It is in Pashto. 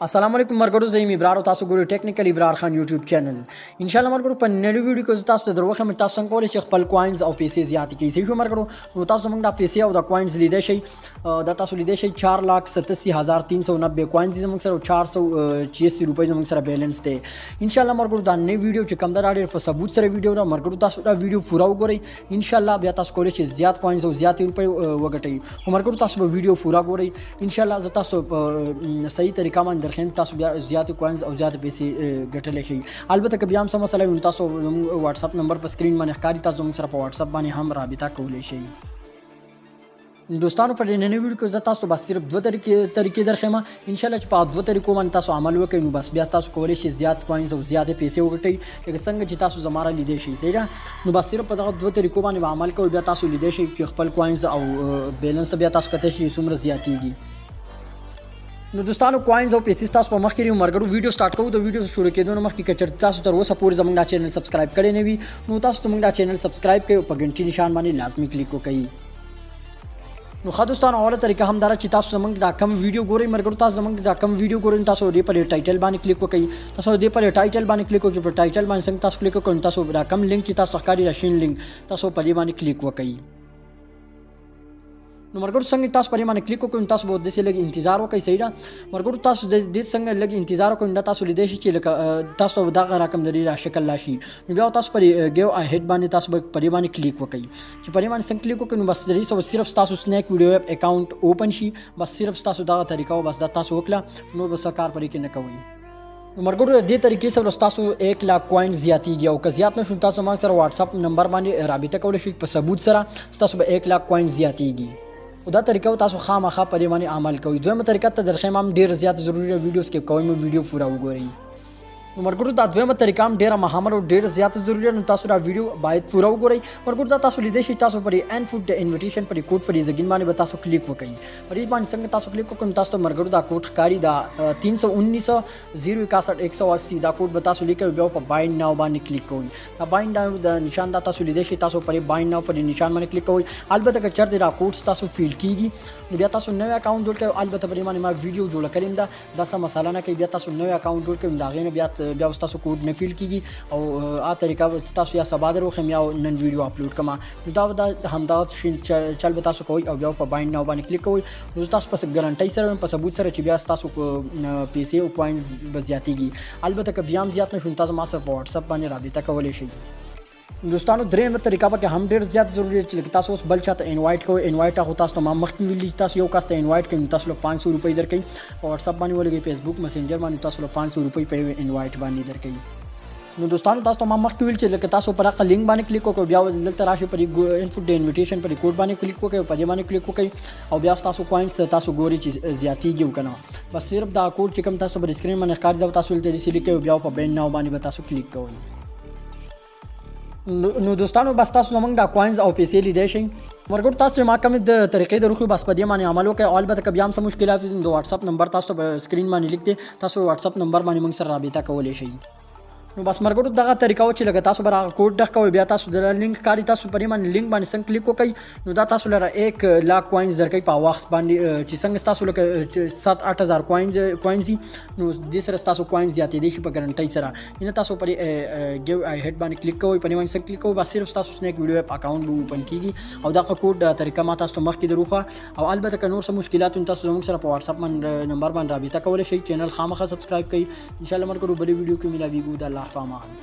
अस्सलाम वालेकुम मरګرو زه یم ابرار او تاسو ګورئ ټیکنیکل ابرار خان یوټیوب چینل ان شاء الله مرګرو په نوې ویډیو کې تاسو ته دروخه مې تاسو څنګه کولای شئ خپل کوینز او پیسې زیات کړئ صحیح شو مرګرو نو تاسو موږ د پیسې او د کوینز لیدای شئ دا تاسو لیدای شئ 4,87,390 کوینز زموږ سره 486 روپۍ زموږ سره بیلانس دی ان شاء الله مرګرو دا نوې ویډیو چې کوم دا ډېر په ثبوت سره ویډیو را مرګرو تاسو دا ویډیو پوره وګورئ ان شاء الله بیا تاسو کولای شئ زیات کوینز او زیات روپۍ وګټئ مرګرو تاسو به ویډیو پوره ګورئ ان شاء الله زه تاسو صحیح طریقه باندې درخم تاسو بیا زیات کوینز او زیات پیسې ګټلای شي البته که بیا هم څه مسله وي تاسو واتس اپ نمبر په سکرین باندې ښکاري تاسو موږ سره په واتس اپ باندې هم رابطه کولی شئ دوستانو په نننۍ ویډیو کې زه تاسو بس صرف دوه طریقې درښیم ان شاء الله چې په دوه طریقو باندې تاسو عمل وکړئ نو بس بیا تاسو کولی شئ زیات کوینز او زیات پیسې وګټئ لکه څنګه چې تاسو زما لیدای شئ صحیح ده نو بس صرف په دغه دوه طریقو باندې عمل کوئ بیا تاسو لیدای شئ چې خپل کوینز او بیلانس بیا تاسو کتای شئ څومره زیاتیږي نو دوستانو کوینز او پیسې تاسو په مخ کې مرګرو ویډیو سٹارټ کوو د ویډیو شروع کېدو نه مخکې کچر تاسو تر اوسه پورې زموږ دا چینل سبسکرایب کړی نه وي نو تاسو موږ دا چینل سبسکرایب کړئ او په غنټې نشان باندې لازمي کلیک وکړئ نو ښه دوستانو اوله طریقه هم دا چې تاسو زموږ دا کوم ویډیو ګورئ مرګرو تاسو زموږ دا کوم ویډیو ګورئ تاسو دې پر ټایټل باندې کلیک وکړئ تاسو دې پر ټایټل باندې کلیک وکړئ په ټایټل باندې څنګه تاسو کلیک وکړئ تاسو دا کوم لینک چې تاسو ښکاري راشین لینک تاسو په دې باندې کلیک وکړئ نو مرګرو څنګه تاسو پرې باندې کلیک وکړئ تاسو به داسې لږ انتظار وکړئ صحیح ده مرګرو تاسو د دې څنګه لږ انتظار وکړئ دا تاسو لیدای شئ چې لکه تاسو دغه رقم لري را شکل راشي نو بیا تاسو پرې ګیو هیډ باندې تاسو پرې باندې کلیک وکړئ چې پرې باندې څنګه کلیک وکړئ نو بس درې صرف تاسو سنیک ویډیو اپ اکاونټ اوپن شي بس صرف تاسو دغه طریقه او بس دا تاسو وکړه نو بس کار پرې کې نه کوئ نو مرګرو دې طریقې سره تاسو 1 لک کوین زیاتیږي او که زیات نشو تاسو ما سره واتس اپ نمبر باندې رابطه کولی شئ په ثبوت سره تاسو به 1 لک کوین زیاتیږي او دا طریقه تاسو خامخا په دې باندې عمل کوئ دویمه طریقه ته درخیم هم ډیر زیات ضروری ویډیوز کې کوئ مو ویډیو پورا وګورئ نو مرګرو دا دویمه طریقه هم ډیره مهمه او ډیر زیات ضروری نو تاسو دا ویډیو باید پورا وګورئ مرګرو دا تاسو لیدای شئ تاسو پر ان فوټ د انویټیشن پر کوډ پر زګین باندې به تاسو کلیک وکړئ پر دې باندې څنګه تاسو کلیک وکړئ تاسو مرګرو دا کوډ ښکاري دا 319 061 دا کوډ به تاسو لیکئ بیا په بایند ناو باندې کلیک کوئ دا بایند ناو د نشان دا تاسو لیدای شئ تاسو پر بایند ناو پر نشان باندې کلیک کوئ البته که چېرته دا کوډ تاسو فیل کیږي نو بیا تاسو نوی اکاونټ جوړ کړئ البته پر باندې ما ویډیو جوړ کړم دا څه مساله نه کوي بیا تاسو نوی اکاونټ جوړ کړئ دا غینه بیا تاسو کوډ نه فیل کیږي او طریقه تاسو یا سبا درو خم یا نن ویډیو اپلوډ کما نو دا همدا چل به تاسو کوئ او بیا په بایند ناو باندې کلیک کوئ نو تاسو په ګارانټي سره په ثبوت سره چې بیا تاسو پیسې او کوینز به زیاتیږي البته که بیا هم زیات نشو تاسو ما سره په واتس اپ باندې رابطه کولی شئ دوستانو درېیمه طریقه پکې هم ډېر زیات ضروري دی چې تاسو اوس بل چاته انوایټ کوئ انوایټ هغه تاسو ته ما مخکې ویلي تاسو یو کس ته انوایټ کوئ تاسو له 500 روپۍ درکوي په واتس اپ باندې ولګئ فیسبوک میسنجر باندې تاسو له 500 روپۍ په انوایټ باندې درکوي نو دوستانو تاسو ته ما مخکې ویل چې لکه تاسو پر هغه لینک باندې کلیک وکړئ بیا دلته راشي پر انفوټ د انویټیشن پر کوډ باندې کلیک وکړئ په دې باندې کلیک وکړئ او بیا تاسو کوینز تاسو ګوري چې زیاتیږي وکنه بس صرف دا کوډ چې کوم تاسو پر سکرین باندې ښکاري دا تاسو ولته ریسیل کوئ بیا په بین ناو باندې به تاسو کلیک کوئ نو دوستانو بس تاسو موږ دا کوینز او پیسې لیدای شئ مرګور تاسو ما کوم د طریقې د روخي بس په دې باندې عمل وکړئ البته که بیا هم څه مشکلات وي د واتس اپ نمبر تاسو په سکرین باندې لیک دی تاسو واتس اپ نمبر باندې موږ سره رابطه کولی شئ نو بس مرګورو دغه طریقه و چې لکه تاسو به کوډ ډک کوئ بیا تاسو د لینک ښکاري تاسو پرې باندې لینک باندې څنګه کلیک وکړئ نو دا تاسو لره 1 لک کوینز درکوي په وخت باندې چې څنګه تاسو لکه 7-8 هزار کوینز نو دې سره تاسو کوینز زیاتېدی شي په ګارانټۍ سره نه تاسو پرې ګیو هیډ باندې کلیک کوئ پرې باندې څنګه کلیک کوئ بس صرف تاسو سنیک ویډیو اپ اکاونټ به اوپن کیږي او دغه کوډ طریقه ما تاسو مخکې دروخه او البته که نور څه مشکلات تاسو زموږ سره په واتس اپ نمبر باندې رابطه کولی شئ چینل خامخا سبسکرایب کړئ ان شاء الله مرګرو بلې ویډیو کې ملاویږو د الله په امان